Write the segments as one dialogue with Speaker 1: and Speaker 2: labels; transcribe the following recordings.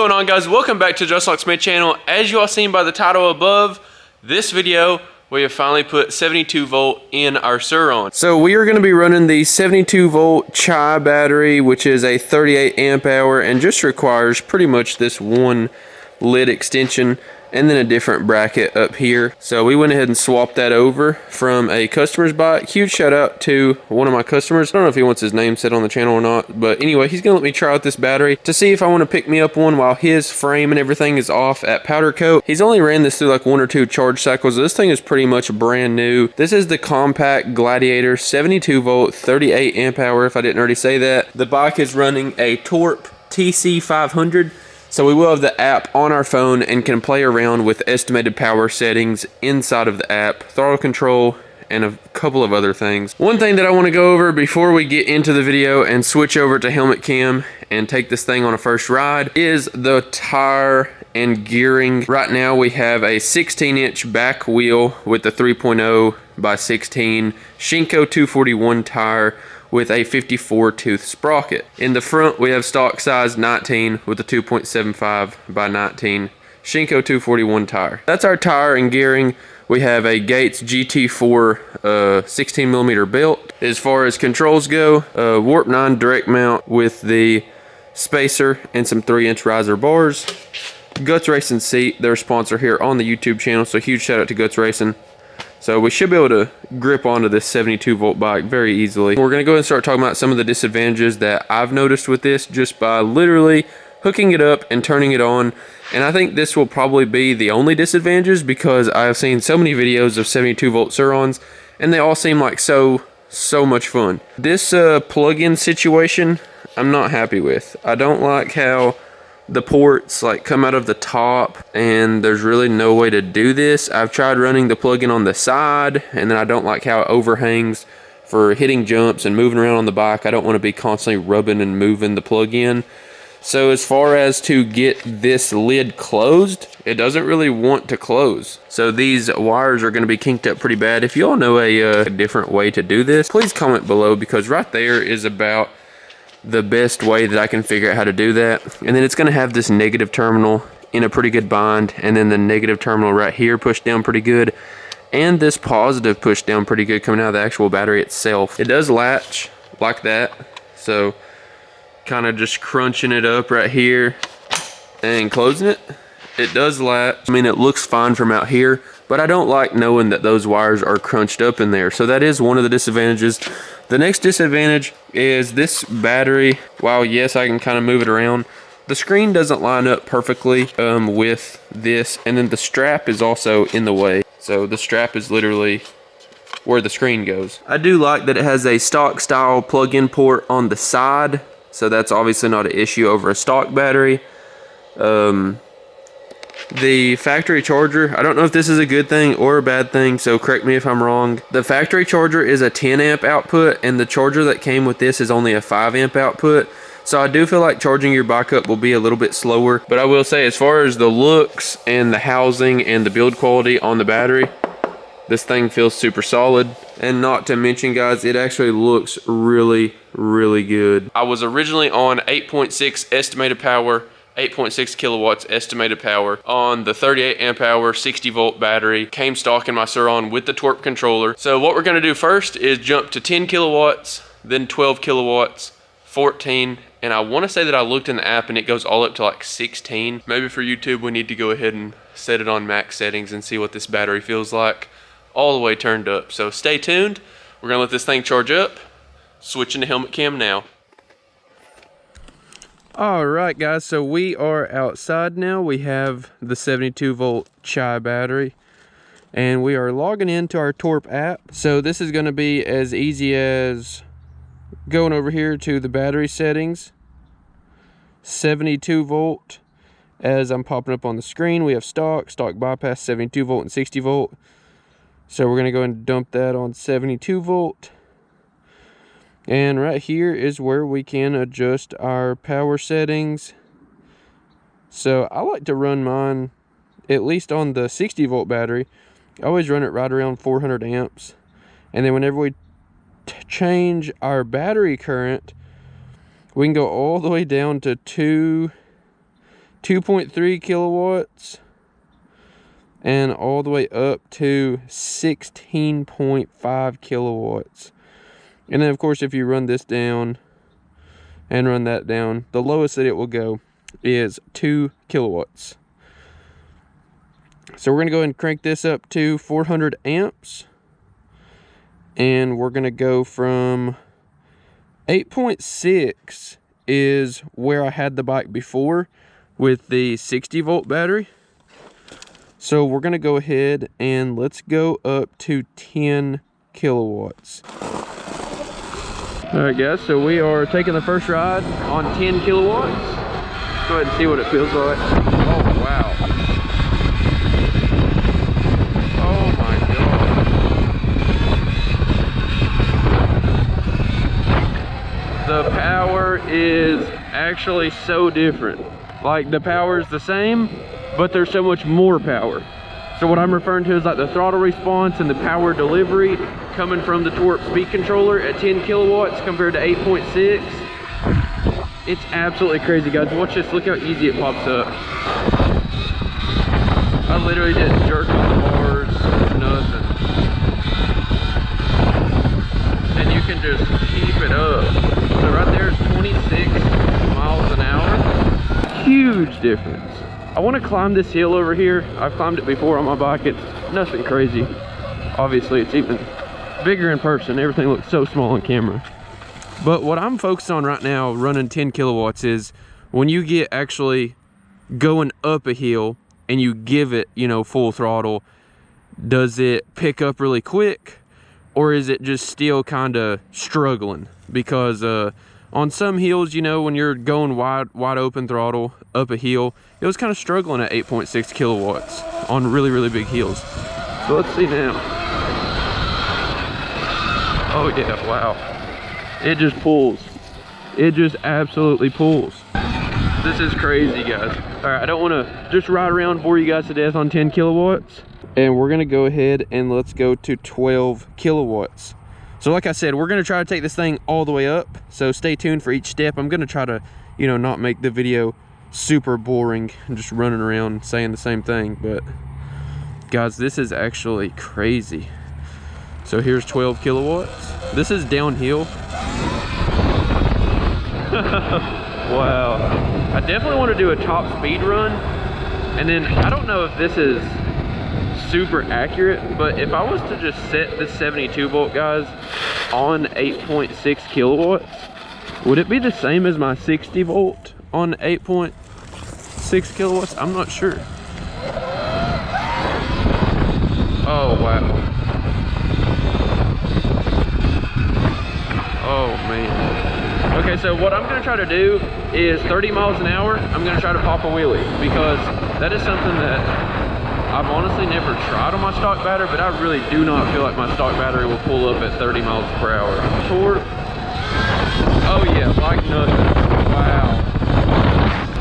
Speaker 1: going on, guys? Welcome back to Just Like Smith channel. As you all seen by the title above this video, we have finally put 72 volt in our Surron. So we are going to be running the 72 volt Chai battery, which is a 38 amp hour and just requires pretty much this one lid extension and then a different bracket up here. So we went ahead and swapped that over from a customer's bike. Huge shout out to one of my customers. I don't know if he wants his name said on the channel or not, but anyway, he's gonna let me try out this battery to see if I want to pick me up one while his frame and everything is off at powder coat. He's only ran this through like 1 or 2 charge cycles. This thing is pretty much brand new. This is the compact Gladiator 72 volt 38 amp hour, if I didn't already say that. The bike is running a Torp TC500. So we will have the app on our phone and can play around with estimated power settings inside of the app, throttle control, and a couple of other things. One thing that I want to go over before we get into the video and switch over to helmet cam and take this thing on a first ride is the tire and gearing. Right now we have a 16-inch back wheel with the 3.0 by 16 Shinko 241 tire with a 54 tooth sprocket. In the front we have stock size 19 with a 2.75 by 19 Shinko 241 tire. That's our tire and gearing. We have a Gates GT4 16 millimeter belt. As far as controls go, Warp 9 direct mount with the spacer and some 3-inch riser bars. Guts Racing seat, their sponsor here on the YouTube channel, so huge shout out to Guts Racing. So we should be able to grip onto this 72 volt bike very easily. We're going to go ahead and start talking about some of the disadvantages that I've noticed with this just by literally hooking it up and turning it on. And I think this will probably be the only disadvantages because I've seen so many videos of 72 volt Surrons and they all seem like so much fun. This plug-in situation I'm not happy with. I don't like how the ports like come out of the top and there's really no way to do this. I've tried running the plug-in on the side and then I don't like how it overhangs for hitting jumps and moving around on the bike. I don't want to be constantly rubbing and moving the plug-in. So as far as to get this lid closed, it doesn't really want to close. So these wires are going to be kinked up pretty bad. If you all know a different way to do this, please comment below because right there is about the best way that I can figure out how to do that. And then it's going to have this negative terminal in a pretty good bind, and then the negative terminal right here pushed down pretty good, and this positive pushed down pretty good coming out of the actual battery itself. It does latch like that, so kind of just crunching it up right here and closing it, it does latch. I mean, it looks fine from out here, but I don't like knowing that those wires are crunched up in there. So that is one of the disadvantages. The next disadvantage is this battery. While yes, I can kind of move it around, the screen doesn't line up perfectly with this, and then the strap is also in the way. So the strap is literally where the screen goes. I do like that it has a stock style plug-in port on the side, so that's obviously not an issue over a stock battery. The factory charger, I don't know if this is a good thing or a bad thing, so correct me if I'm wrong. The factory charger is a 10 amp output and the charger that came with this is only a 5 amp output. So I do feel like charging your bike up will be a little bit slower, but I will say as far as the looks and the housing and the build quality on the battery, this thing feels super solid. And not to mention, guys, it actually looks really good. I was originally on 8.6 estimated power, 8.6 kilowatts estimated power on the 38 amp hour 60 volt battery. Came stock in my Surron with the Torp controller. So what we're going to do first is jump to 10 kilowatts, then 12 kilowatts, 14, and I want to say that I looked in the app and it goes all up to like 16. Maybe for YouTube we need to go ahead and set it on max settings and see what this battery feels like all the way turned up. So stay tuned. We're going to let this thing charge up. Switching to helmet cam now. Alright guys, so we are outside now. We have the 72 volt Chai battery and we are logging into our Torp app. So this is going to be as easy as going over here to the battery settings, 72 volt. As I'm popping up on the screen, we have stock bypass 72 volt and 60 volt. So we're going to go and dump that on 72 volt. And right here is where we can adjust our power settings. So I like to run mine, at least on the 60 volt battery, I always run it right around 400 amps. And then whenever we change our battery current, we can go all the way down to 2.3 kilowatts, and all the way up to 16.5 kilowatts. And then of course, if you run this down and run that down, the lowest that it will go is 2 kilowatts. So we're gonna go ahead and crank this up to 400 amps. And we're gonna go from 8.6 is where I had the bike before with the 60 volt battery. So we're gonna go ahead and let's go up to 10 kilowatts. All right guys, so we are taking the first ride on 10 kilowatts. Let's go ahead and see what it feels like. Oh wow. Oh my God. The power is actually so different. Like the power is the same, but there's so much more power. So what I'm referring to is like the throttle response and the power delivery coming from the Torp speed controller at 10 kilowatts compared to 8.6. It's absolutely crazy, guys. Watch this, look how easy it pops up. I literally didn't jerk on the bars, nothing. And you can just keep it up. So right there is 26 miles an hour. Huge difference. I want to climb this hill over here. I've climbed it before on my bike. It's nothing crazy. Obviously, it's even bigger in person. Everything looks so small on camera. But what I'm focused on right now, running 10 kilowatts, is when you get actually going up a hill and you give it, you know, full throttle, does it pick up really quick, or is it just still kind of struggling? Because on some hills, you know, when you're going wide open throttle up a hill, it was kind of struggling at 8.6 kilowatts on really big hills. So let's see now. Oh yeah, wow. It just pulls. It just absolutely pulls. This is crazy, guys. All right, I don't want to just ride around, bore you guys to death on 10 kilowatts. And we're gonna go ahead and let's go to 12 kilowatts. So like I said, we're gonna try to take this thing all the way up. So stay tuned for each step. I'm gonna try to, you know, not make the video super boring and just running around saying the same thing. But guys, this is actually crazy. So here's 12 kilowatts. This is downhill. Wow. I definitely want to do a top speed run. And then I don't know if this is super accurate, but if I was to just set the 72 volt, guys, on 8.6 kilowatts, would it be the same as my 60 volt on 8.6 kilowatts? I'm not sure. Oh wow. Oh man. Okay, so what I'm gonna try to do is 30 miles an hour, I'm gonna try to pop a wheelie, because that is something that I've honestly never tried on my stock battery, but I really do not feel like my stock battery will pull up at 30 miles per hour. Torp. Oh yeah, like nothing. Wow.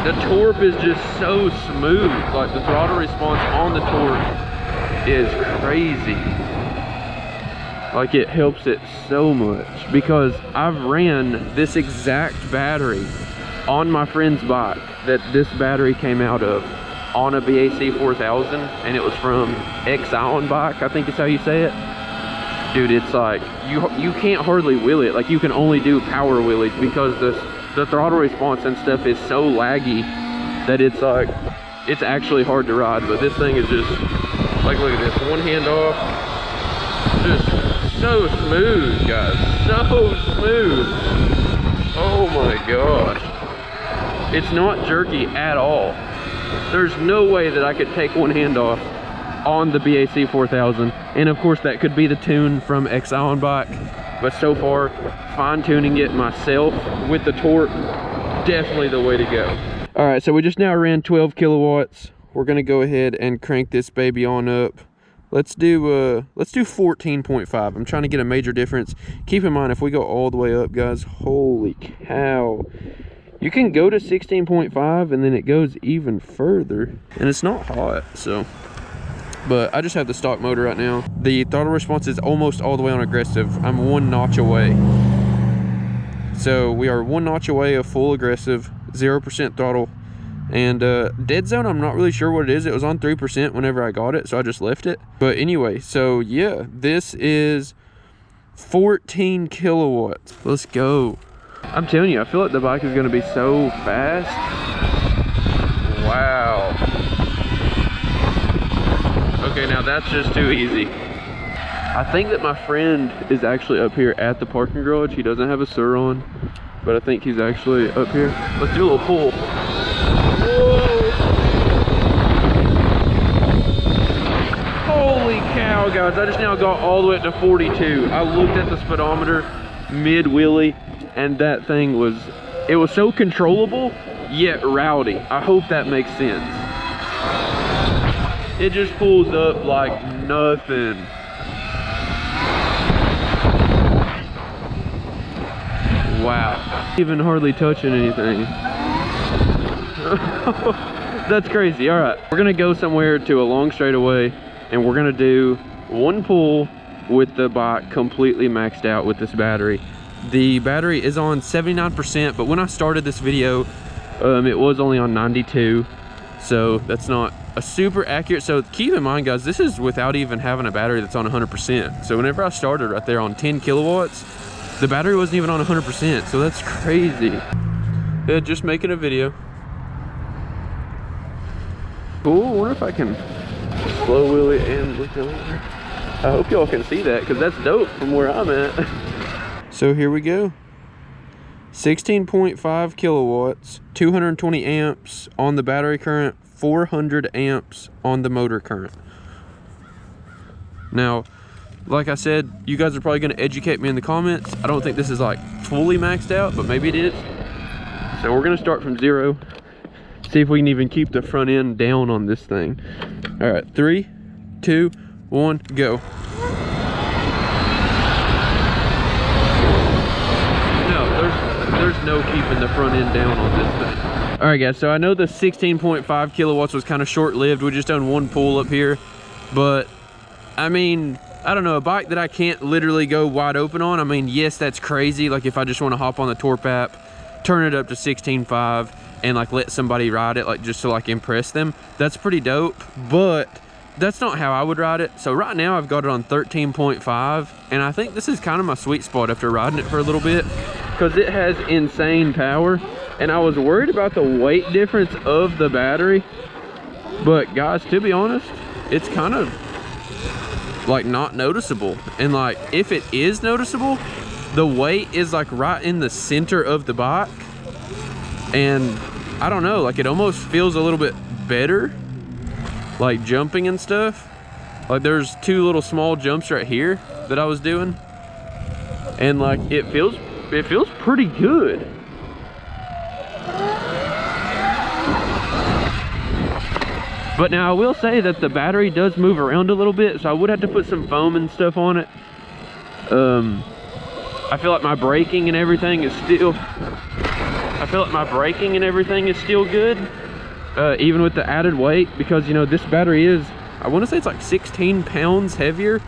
Speaker 1: The Torp is just so smooth. Like the throttle response on the Torp is crazy. Like it helps it so much, because I've ran this exact battery on my friend's bike that this battery came out of on a BAC 4000, and it was from X-Island bike, I think is how you say it. Dude, it's like you can't hardly wheel it. Like you can only do power wheelies, because the throttle response and stuff is so laggy that it's like it's actually hard to ride. But this thing is just like, look at this, one hand off, just so smooth, guys, so smooth. Oh my gosh, it's not jerky at all. There's no way that I could take one hand off on the BAC 4000. And of course that could be the tune from X-Island bike, but so far fine tuning it myself with the Torp, definitely the way to go. All right, so we just now ran 12 kilowatts. We're gonna go ahead and crank this baby on up. Let's do 14.5. I'm trying to get a major difference. Keep in mind, if we go all the way up, guys, holy cow, you can go to 16.5 and then it goes even further, and it's not hot. So, but I just have the stock motor right now. The throttle response is almost all the way on aggressive. I'm one notch away. So we are one notch away of full aggressive, 0% throttle. And dead zone, I'm not really sure what it is. It was on 3% whenever I got it, so I just left it. But anyway, so yeah, this is 14 kilowatts. Let's go. I'm telling you, I feel like the bike is gonna be so fast. Wow. Okay, now that's just too easy. I think that my friend is actually up here at the parking garage. He doesn't have a Surron, but I think he's actually up here. Let's do a little pull. Whoa. Holy cow, guys. I just now got all the way up to 42. I looked at the speedometer mid-wheelie, and that thing was, it was so controllable, yet rowdy. I hope that makes sense. It just pulls up like nothing. Wow. Even hardly touching anything. That's crazy. All right, we're gonna go somewhere to a long straightaway, and we're gonna do one pull with the bike completely maxed out with this battery. The battery is on 79%, but when I started this video, it was only on 92, so that's not a super accurate. So keep in mind, guys, this is without even having a battery that's on 100%. So whenever I started right there on 10 kilowatts, the battery wasn't even on 100%, so that's crazy. Yeah, just making a video. Cool, I wonder if I can slow wheelie and look over. I hope y'all can see that, because that's dope from where I'm at. So here we go. 16.5 kilowatts, 220 amps on the battery current, 400 amps on the motor current. Now, like I said, you guys are probably going to educate me in the comments. I don't think this is like fully maxed out, but maybe it is. So we're going to start from 0. See if we can even keep the front end down on this thing. All right, 3, 2, 1, go. There's no keeping the front end down on this thing. All right, guys, so I know the 16.5 kilowatts was kind of short-lived. We just done one pull up here, but I mean, I don't know, a bike that I can't literally go wide open on. I mean, yes, that's crazy. Like if I just want to hop on the Torp app, turn it up to 16.5 and like let somebody ride it, like just to like impress them, that's pretty dope. But that's not how I would ride it. So right now I've got it on 13.5, and I think this is kind of my sweet spot after riding it for a little bit, because it has insane power. And I was worried about the weight difference of the battery, but guys, to be honest, it's kind of like not noticeable. And like if it is noticeable, the weight is like right in the center of the bike, and I don't know, like it almost feels a little bit better, like jumping and stuff. Like there's 2 little small jumps right here that I was doing, and like it feels pretty good. But now I will say that the battery does move around a little bit, so I would have to put some foam and stuff on it. I feel like my braking and everything is still good, even with the added weight, because you know this battery is, I want to say it's like 16 pounds heavier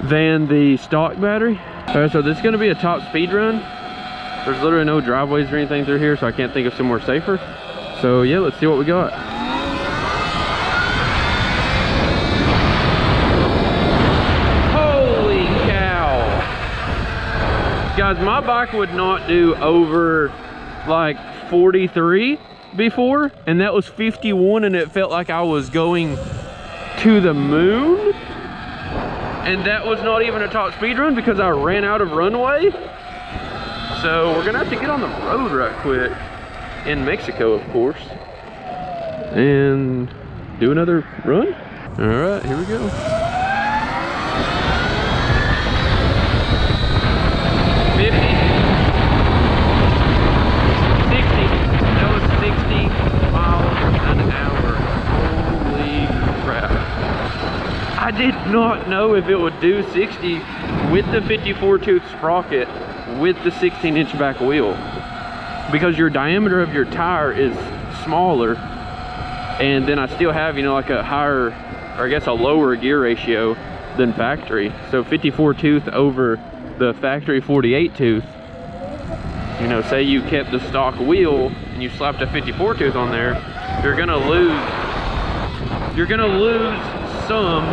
Speaker 1: than the stock battery. All right, so this is going to be a top speed run. There's literally no driveways or anything through here, so I can't think of somewhere safer. So yeah, let's see what we got. Holy cow. Guys, my bike would not do over like 43 before, and that was 51, and it felt like I was going to the moon. And that was not even a top speed run because I ran out of runway. So we're gonna have to get on the road right quick, in Mexico of course, and do another run. All right, here we go. I did not know if it would do 60 with the 54 tooth sprocket with the 16-inch back wheel, because your diameter of your tire is smaller, and then I still have, you know, like a higher, or I guess a lower gear ratio than factory. So 54 tooth over the factory 48 tooth, you know, say you kept the stock wheel and and you slapped a 54 tooth on there, you're gonna lose some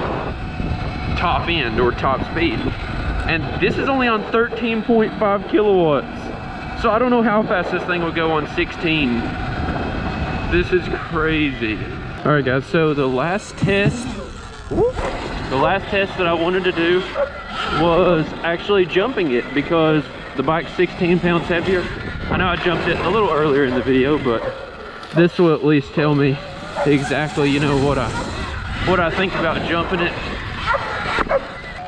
Speaker 1: top end or top speed. And this is only on 13.5 kilowatts. So I don't know how fast this thing will go on 16. This is crazy. All right guys, so the last test that I wanted to do was actually jumping it, because the bike's 16 pounds heavier. I know I jumped it a little earlier in the video, but this will at least tell me exactly, you know, what I think about jumping it.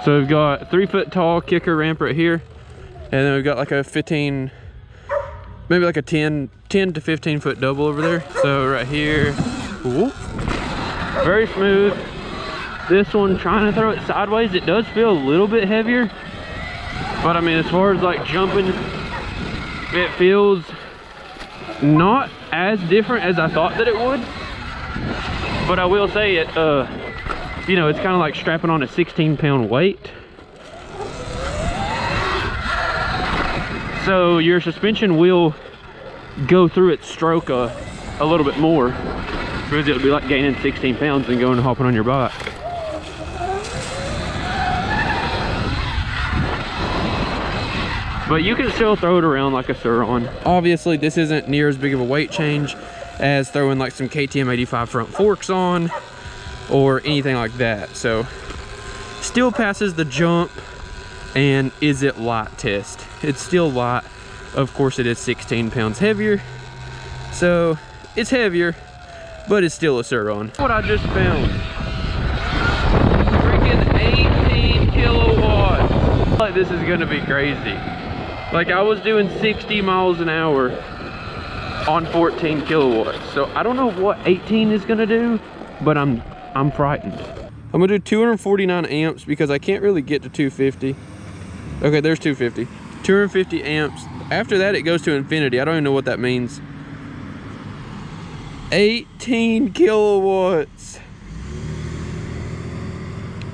Speaker 1: So we've got a 3 foot tall kicker ramp right here, and then we've got like a 15, maybe like a 10 to 15 foot double over there. So right here, whoop, very smooth. This one, trying to throw it sideways, it does feel a little bit heavier, but I mean, as far as like jumping, it feels not as different as I thought that it would. But I will say it, you know, it's kind of like strapping on a 16 pound weight. So your suspension will go through its stroke a little bit more, because it would be like gaining 16 pounds and going and hopping on your bike. But you can still throw it around like a Surron. Obviously, this isn't near as big of a weight change as throwing like some KTM 85 front forks on or anything like that. So still passes the jump and is it light test. It's still light. Of course, it is 16 pounds heavier. So it's heavier, but it's still a Surron. What I just found. Freaking 18 kilowatts. Like, this is gonna be crazy. Like, I was doing 60 miles an hour on 14 kilowatts. So I don't know what 18 is gonna do, but I'm frightened. I'm gonna do 249 amps because I can't really get to 250. Okay, there's 250. 250 amps. After that, it goes to infinity. I don't even know what that means. 18 kilowatts.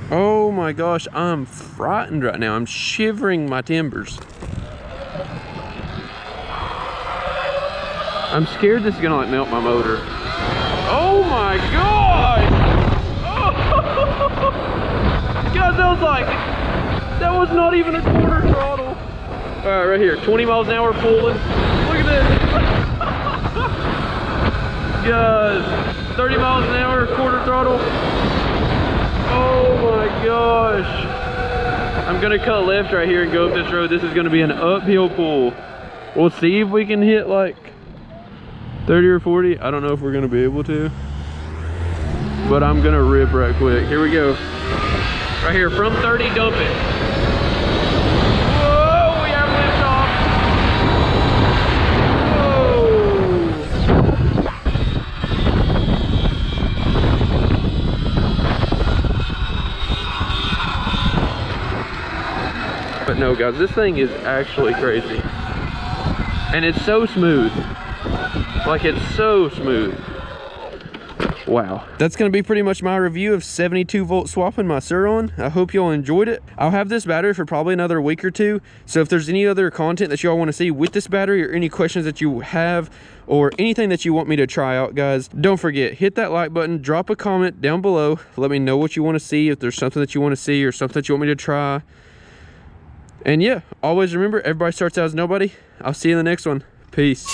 Speaker 1: Oh my gosh, I'm frightened right now. I'm shivering my timbers. I'm scared this is gonna like melt my motor. Oh my gosh! Oh. Guys, that was not even a quarter throttle. All right, right here, 20 miles an hour pulling. Look at this. Guys, 30 miles an hour, quarter throttle. Oh my gosh. I'm gonna cut left right here and go up this road. This is gonna be an uphill pull. We'll see if we can hit like 30 or 40. I don't know if we're gonna be able to, but I'm gonna rip right quick. Here we go. Right here, from 30, dump it. Whoa, we have lift off. Whoa. But no, guys, this thing is actually crazy. And it's so smooth. Like, it's so smooth. Wow. That's going to be pretty much my review of 72 volt swapping my Surron. I hope y'all enjoyed it. I'll have this battery for probably another week or two. So if there's any other content that y'all want to see with this battery, or any questions that you have, or anything that you want me to try out, guys, don't forget, hit that like button, drop a comment down below. Let me know what you want to see, if there's something that you want to see or something that you want me to try. And yeah, always remember, everybody starts out as nobody. I'll see you in the next one. Peace.